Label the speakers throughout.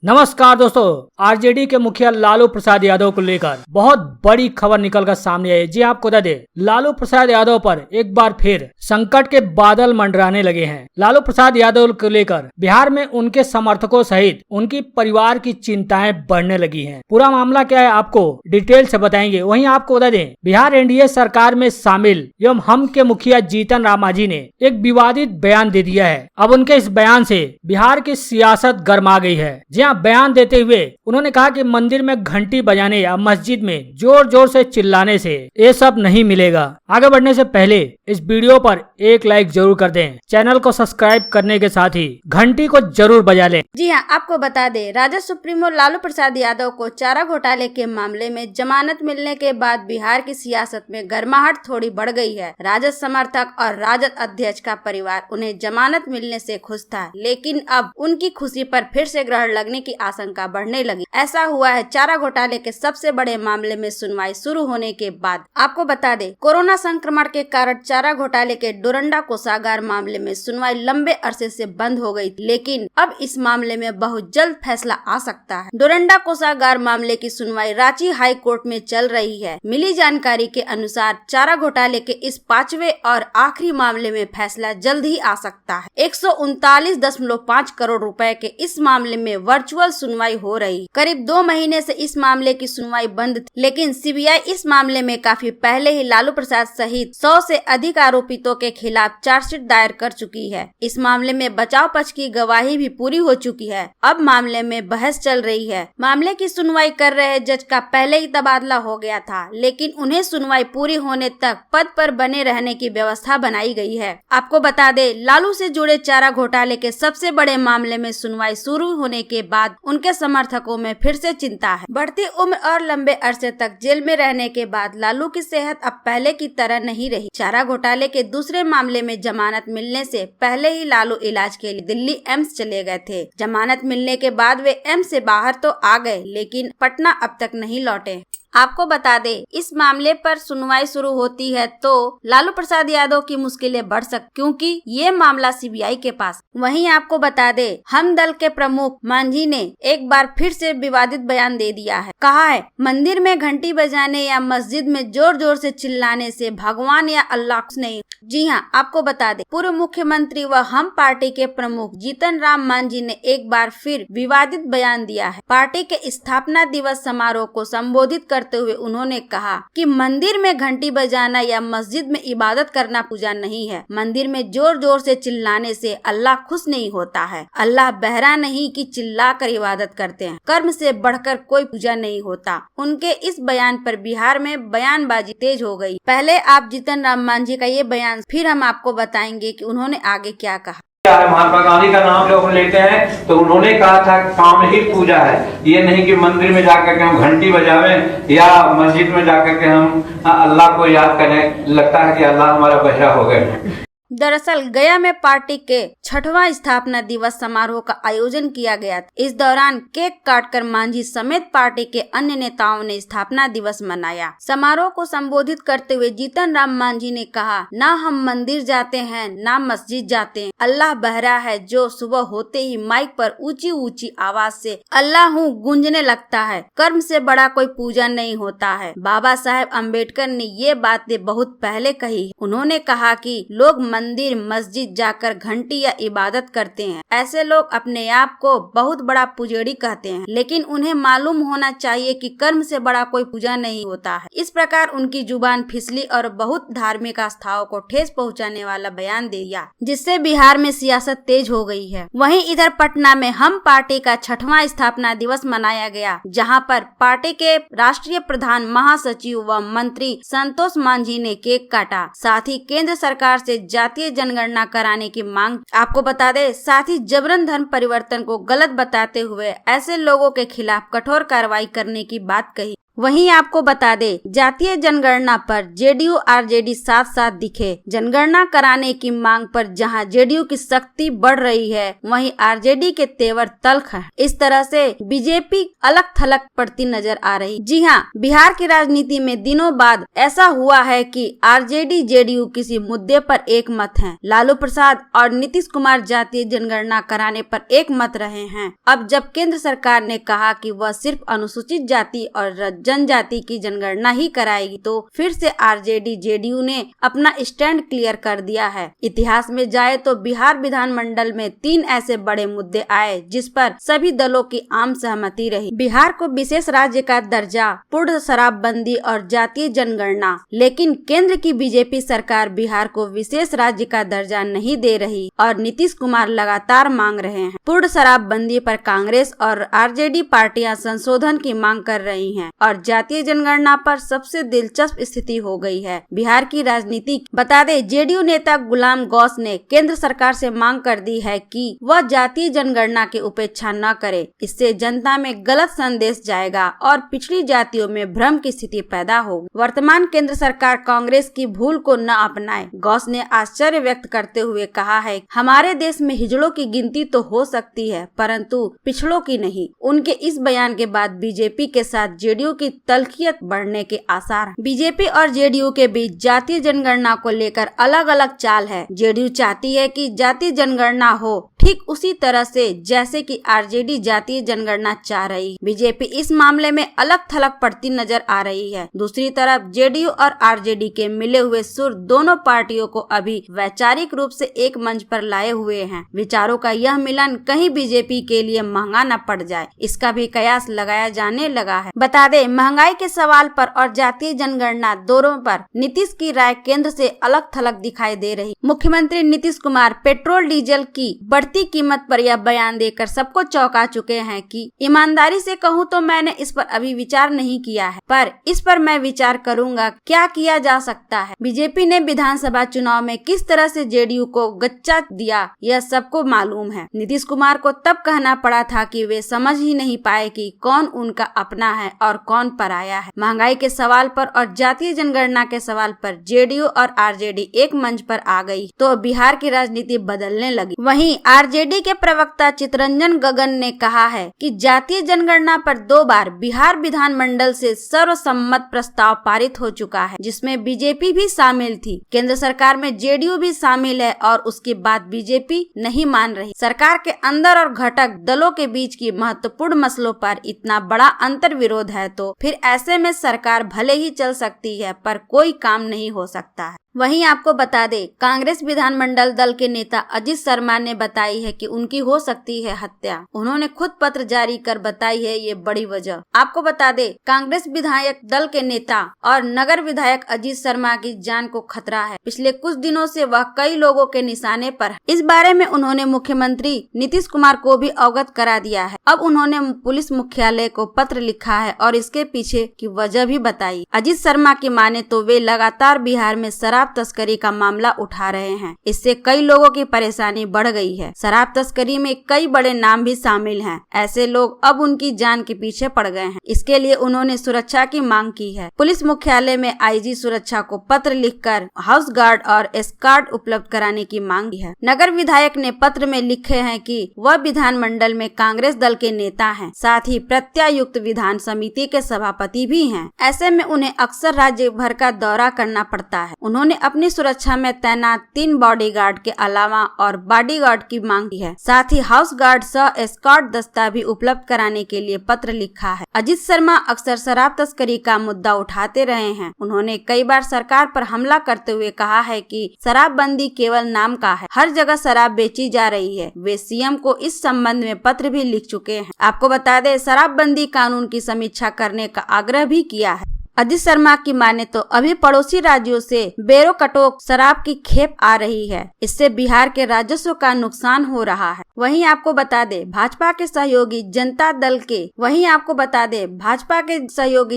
Speaker 1: नमस्कार दोस्तों, आरजेडी के मुखिया लालू प्रसाद यादव को लेकर बहुत बड़ी खबर निकलकर सामने आई। जी आपको बता दें, लालू प्रसाद यादव पर एक बार फिर संकट के बादल मंडराने लगे हैं। लालू प्रसाद यादव को लेकर बिहार में उनके समर्थकों सहित उनकी परिवार की चिंताएं बढ़ने लगी हैं। पूरा मामला क्या है आपको डिटेल से बताएंगे। वहीं आपको बता दें, बिहार एनडीए सरकार में शामिल एवं हम के मुखिया जीतन राम मांझी ने एक विवादित बयान दे दिया है। अब उनके इस बयान से बिहार की सियासत गर्मा गई है। बयान देते हुए उन्होंने कहा कि मंदिर में घंटी बजाने या मस्जिद में जोर जोर से चिल्लाने से ये सब नहीं मिलेगा। आगे बढ़ने से पहले इस वीडियो पर एक लाइक जरूर कर दें। चैनल को सब्सक्राइब करने के साथ ही घंटी को जरूर बजा लें।
Speaker 2: जी हां, आपको बता दें, राजद सुप्रीमो लालू प्रसाद यादव को चारा घोटाले के मामले में जमानत मिलने के बाद बिहार की सियासत में गर्माहट थोड़ी बढ़ गई है। राजद समर्थक और राजद अध्यक्ष का परिवार उन्हें जमानत मिलने से खुश था, लेकिन अब उनकी खुशी पर फिर से ग्रहण लगने की आशंका बढ़ने लगी। ऐसा हुआ है चारा घोटाले के सबसे बड़े मामले में सुनवाई शुरू होने के बाद। आपको बता दें, कोरोना संक्रमण के कारण चारा घोटाले के डोरंडा कोषागार मामले में सुनवाई लंबे अरसे से बंद हो गई, लेकिन अब इस मामले में बहुत जल्द फैसला आ सकता है। डोरंडा कोषागार मामले की सुनवाई रांची हाई कोर्ट में चल रही है। मिली जानकारी के अनुसार चारा घोटाले के इस 5वें और आखिरी मामले में फैसला जल्द ही आ सकता है। 139.5 करोड़ रुपए के इस मामले में वर्चुअल सुनवाई हो रही। करीब 2 महीने से इस मामले की सुनवाई बंद थी, लेकिन सीबीआई इस मामले में काफी पहले ही लालू प्रसाद सहित 100 से अधिक आरोपितों के खिलाफ चार्जशीट दायर कर चुकी है। इस मामले में बचाव पक्ष की गवाही भी पूरी हो चुकी है। अब मामले में बहस चल रही है। मामले की सुनवाई कर रहे जज का पहले ही तबादला हो गया था, लेकिन उन्हें सुनवाई पूरी होने तक पद पर बने रहने की व्यवस्था बनाई गई है। आपको बता दें, लालू से जुड़े चारा घोटाले के सबसे बड़े मामले में सुनवाई शुरू होने के बाद उनके समर्थकों में फिर से चिंता है। बढ़ती उम्र और लंबे अरसे तक जेल में रहने के बाद लालू की सेहत अब पहले की तरह नहीं रही। चारा घोटाले के दूसरे मामले में जमानत मिलने से पहले ही लालू इलाज के लिए दिल्ली एम्स चले गए थे। जमानत मिलने के बाद वे एम्स से बाहर तो आ गए, लेकिन पटना अब तक नहीं लौटे। आपको बता दें, इस मामले पर सुनवाई शुरू होती है तो लालू प्रसाद यादव की मुश्किलें बढ़ सकती, क्योंकि ये मामला सीबीआई के पास। वहीं आपको बता दें, हम दल के प्रमुख मांझी ने एक बार फिर से विवादित बयान दे दिया है। कहा है, मंदिर में घंटी बजाने या मस्जिद में जोर जोर से चिल्लाने से भगवान या अल्लाह खुश नहीं। जी हां, आपको बता दें, पूर्व मुख्यमंत्री व हम पार्टी के प्रमुख जीतन राम मांझी ने एक बार फिर विवादित बयान दिया है। पार्टी के स्थापना दिवस समारोह को संबोधित करते हुए उन्होंने कहा कि मंदिर में घंटी बजाना या मस्जिद में इबादत करना पूजा नहीं है। मंदिर में जोर जोर से चिल्लाने से अल्लाह खुश नहीं होता है। अल्लाह बहरा नहीं कि चिल्ला कर इबादत करते हैं। कर्म से बढ़कर कोई पूजा नहीं होता। उनके इस बयान पर बिहार में बयानबाजी तेज हो गई। पहले आप जीतन राम मांझी का ये बयान, फिर हम आपको बताएंगे कि उन्होंने आगे क्या कहा।
Speaker 3: महात्मा गांधी का नाम जब हम लेते हैं तो उन्होंने कहा था सामूहिक पूजा है, ये नहीं कि मंदिर में जाकर के हम घंटी बजावें या मस्जिद में जाकर के हम अल्लाह को याद करें। लगता है कि अल्लाह हमारा बहरा हो गए।
Speaker 2: दरअसल गया में पार्टी के 6वां स्थापना दिवस समारोह का आयोजन किया गया था। इस दौरान केक काटकर मांझी समेत पार्टी के अन्य नेताओं ने स्थापना दिवस मनाया। समारोह को संबोधित करते हुए जीतन राम मांझी ने कहा, ना हम मंदिर जाते हैं ना मस्जिद जाते हैं। अल्लाह बहरा है। जो सुबह होते ही माइक पर ऊंची ऊंची आवाज से अल्लाह हूँ गूंजने लगता है। कर्म से बड़ा कोई पूजा नहीं होता है। बाबा साहेब अम्बेडकर ने ये बातें बहुत पहले कही। उन्होंने कहा कि लोग मंदिर मस्जिद जाकर घंटी या इबादत करते हैं। ऐसे लोग अपने आप को बहुत बड़ा पुजारी कहते हैं, लेकिन उन्हें मालूम होना चाहिए कि कर्म से बड़ा कोई पूजा नहीं होता है। इस प्रकार उनकी जुबान फिसली और बहुत धार्मिक आस्थाओं को ठेस पहुंचाने वाला बयान दे दिया, जिससे बिहार में सियासत तेज हो गई है। वहीं इधर पटना में हम पार्टी का 6वां स्थापना दिवस मनाया गया, जहां पर पार्टी के राष्ट्रीय प्रधान महासचिव व मंत्री संतोष मांझी ने केक काटा। साथ ही केंद्र सरकार से जातीय जनगणना कराने की मांग। आपको बता दें, साथ ही जबरन धर्म परिवर्तन को गलत बताते हुए ऐसे लोगों के खिलाफ कठोर कार्रवाई करने की बात कही। वहीं आपको बता दे, जातीय जनगणना पर जेडीयू आरजेडी साथ साथ दिखे। जनगणना कराने की मांग पर जहां जेडीयू की शक्ति बढ़ रही है, वहीं आरजेडी के तेवर तल्ख हैं। इस तरह से बीजेपी अलग थलग पड़ती नजर आ रही। जी हां, बिहार की राजनीति में दिनों बाद ऐसा हुआ है कि आरजेडी जेडीयू किसी मुद्दे पर एक मत हैं। लालू प्रसाद और नीतीश कुमार जातीय जनगणना कराने पर एक मत रहे हैं। अब जब केंद्र सरकार ने कहा कि वह सिर्फ अनुसूचित जाति और जनजाति की जनगणना ही कराएगी, तो फिर से आरजेडी जेडीयू ने अपना स्टैंड क्लियर कर दिया है। इतिहास में जाए तो बिहार विधानमंडल में 3 ऐसे बड़े मुद्दे आए जिस पर सभी दलों की आम सहमति रही। बिहार को विशेष राज्य का दर्जा, पूर्ण शराबबंदी और जातीय जनगणना। लेकिन केंद्र की बीजेपी सरकार बिहार को विशेष राज्य का दर्जा नहीं दे रही और नीतीश कुमार लगातार मांग रहे हैं। पूर्ण शराबबंदी पर कांग्रेस और आरजेडी पार्टियां संशोधन की मांग कर रही हैं और जातीय जनगणना पर सबसे दिलचस्प स्थिति हो गई है बिहार की राजनीति। बता दें, जेडीयू नेता गुलाम गौस ने केंद्र सरकार से मांग कर दी है कि वह जातीय जनगणना की उपेक्षा न करे। इससे जनता में गलत संदेश जाएगा और पिछड़ी जातियों में भ्रम की स्थिति पैदा होगी। वर्तमान केंद्र सरकार कांग्रेस की भूल को न अपनाए। गौस ने आश्चर्य व्यक्त करते हुए कहा है, हमारे देश में हिजड़ों की गिनती तो हो सकती है परंतु पिछड़ों की नहीं। उनके इस बयान के बाद बीजेपी के साथ जेडीयू की तल्खियत बढ़ने के आसार हैं। बीजेपी और जेडीयू के बीच जातीय जनगणना को लेकर अलग अलग चाल है। जेडीयू चाहती है कि जातीय जनगणना हो ठीक उसी तरह से जैसे कि आरजेडी जातीय जनगणना चाह रही। बीजेपी इस मामले में अलग थलग पड़ती नजर आ रही है। दूसरी तरफ जेडीयू और आरजेडी के मिले हुए सुर दोनों पार्टियों को अभी वैचारिक रूप से एक मंच पर लाए हुए हैं। विचारों का यह मिलन कहीं बीजेपी के लिए महंगा न पड़ जाए, इसका भी कयास लगाया जाने लगा है। बता दें, महंगाई के सवाल पर और जातीय जनगणना दोनों पर नीतीश की राय केंद्र से अलग थलग दिखाई दे रही। मुख्यमंत्री नीतीश कुमार पेट्रोल डीजल की बढ़ती कीमत पर यह बयान देकर सबको चौंका चुके हैं कि ईमानदारी से कहूँ तो मैंने इस पर अभी विचार नहीं किया है, पर इस पर मैं विचार करूंगा क्या किया जा सकता है। बीजेपी ने विधानसभा चुनाव में किस तरह से जेडीयू को गच्चा दिया यह सबको मालूम है। नीतीश कुमार को तब कहना पड़ा था कि वे समझ ही नहीं पाए कि कौन उनका अपना है और कौन पराया है। महंगाई के सवाल पर और जातीय जनगणना के सवाल पर जेडीयू और आरजेडी एक मंच पर आ गई तो बिहार की राजनीति बदलने लगी। वहीं आरजेडी के प्रवक्ता चितरंजन गगन ने कहा है कि जातीय जनगणना पर 2 बार बिहार विधानमंडल से सर्वसम्मत प्रस्ताव पारित हो चुका है, जिसमें बीजेपी भी शामिल थी। केंद्र सरकार में जेडीयू भी शामिल है और उसकी बात बीजेपी नहीं मान रही। सरकार के अंदर और घटक दलों के बीच की महत्वपूर्ण मसलों पर इतना बड़ा अंतर विरोध है तो फिर ऐसे में सरकार भले ही चल सकती है पर कोई काम नहीं हो सकता है। वहीं आपको बता दें, कांग्रेस विधानमंडल दल के नेता अजीत शर्मा ने बताई है कि उनकी हो सकती है हत्या। उन्होंने खुद पत्र जारी कर बताई है ये बड़ी वजह। आपको बता दें, कांग्रेस विधायक दल के नेता और नगर विधायक अजीत शर्मा की जान को खतरा है। पिछले कुछ दिनों से वह कई लोगों के निशाने पर है। इस बारे में उन्होंने मुख्यमंत्री नीतीश कुमार को भी अवगत करा दिया है। अब उन्होंने पुलिस मुख्यालय को पत्र लिखा है और इसके पीछे की वजह भी बताई। अजीत शर्मा की माने तो वे लगातार बिहार में शराब तस्करी का मामला उठा रहे हैं। इससे कई लोगों की परेशानी बढ़ गई है। शराब तस्करी में कई बड़े नाम भी शामिल हैं। ऐसे लोग अब उनकी जान के पीछे पड़ गए हैं। इसके लिए उन्होंने सुरक्षा की मांग की है। पुलिस मुख्यालय में आईजी सुरक्षा को पत्र लिखकर हाउस गार्ड और एस्कॉर्ट उपलब्ध कराने की मांग की है। नगर विधायक ने पत्र में लिखे हैं कि वह विधानमंडल में कांग्रेस दल के नेता हैं, साथ ही प्रत्यायुक्त विधान समिति के सभापति भी हैं। ऐसे में उन्हें अक्सर राज्य भर का दौरा करना पड़ता है। उन्होंने अपनी सुरक्षा में तैनात 3 बॉडीगार्ड के अलावा और बॉडीगार्ड की मांग की है। साथ ही हाउस गार्ड सह एस्कॉर्ट दस्ता भी उपलब्ध कराने के लिए पत्र लिखा है। अजीत शर्मा अक्सर शराब तस्करी का मुद्दा उठाते रहे हैं। उन्होंने कई बार सरकार पर हमला करते हुए कहा है कि शराबबंदी केवल नाम का है, हर जगह शराब बेची जा रही है। वे सीएम को इस संबंध में पत्र भी लिख चुके हैं। आपको बता दें, शराबबंदी कानून की समीक्षा करने का आग्रह भी किया है। अजित शर्मा की माने तो अभी पड़ोसी राज्यों से बेरोकटोक शराब की खेप आ रही है। इससे बिहार के राजस्व का नुकसान हो रहा है। वहीं आपको बता दे भाजपा के सहयोगी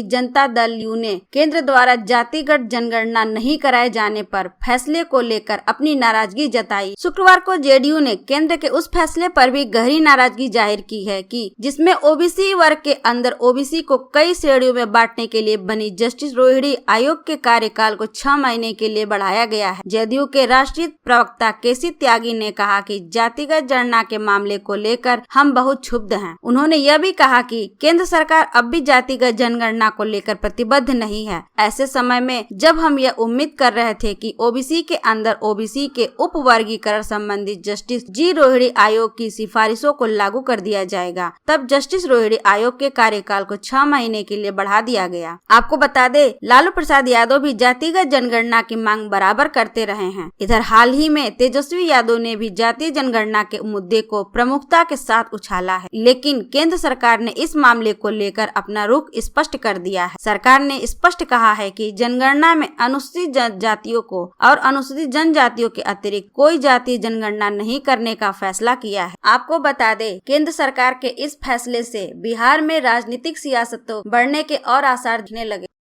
Speaker 2: जनता दल यू ने केंद्र द्वारा जातिगत जनगणना नहीं कराए जाने पर फैसले को लेकर अपनी नाराजगी जताई। शुक्रवार को जेडीयू ने केंद्र के उस फैसले पर भी गहरी नाराजगी जाहिर की है कि जिसमें ओबीसी वर्ग के अंदर ओबीसी को कई श्रेणियों में बांटने के लिए बनी जस्टिस रोहिणी आयोग के कार्यकाल को 6 महीने के लिए बढ़ाया गया है। जेडीयू के राष्ट्रीय प्रवक्ता केसी त्यागी ने कहा कि जातिगत जनगणना के मामले को लेकर हम बहुत क्षुब्ध हैं। उन्होंने यह भी कहा कि केंद्र सरकार अब भी जातिगत जनगणना को लेकर प्रतिबद्ध नहीं है। ऐसे समय में जब हम यह उम्मीद कर रहे थे कि ओबीसी के अंदर ओबीसी के उप वर्गीकरण संबंधी जस्टिस जी रोहिणी आयोग की सिफारिशों को लागू कर दिया जाएगा, तब जस्टिस रोहिणी आयोग के कार्यकाल को 6 महीने के लिए बढ़ा दिया गया। आपको बता दे लालू प्रसाद यादव भी जातिगत जनगणना की मांग बराबर करते रहे हैं। इधर हाल ही में तेजस्वी यादव ने भी जातीय जनगणना के मुद्दे को प्रमुखता के साथ उछाला है, लेकिन केंद्र सरकार ने इस मामले को लेकर अपना रुख स्पष्ट कर दिया है। सरकार ने स्पष्ट कहा है कि जनगणना में अनुसूचित जातियों को और अनुसूचित जनजातियों के अतिरिक्त कोई जातीय जनगणना नहीं करने का फैसला किया है। आपको बता दे केंद्र सरकार के इस फैसले से बिहार में राजनीतिक सियासत बढ़ने के और आसार दिखने लगे।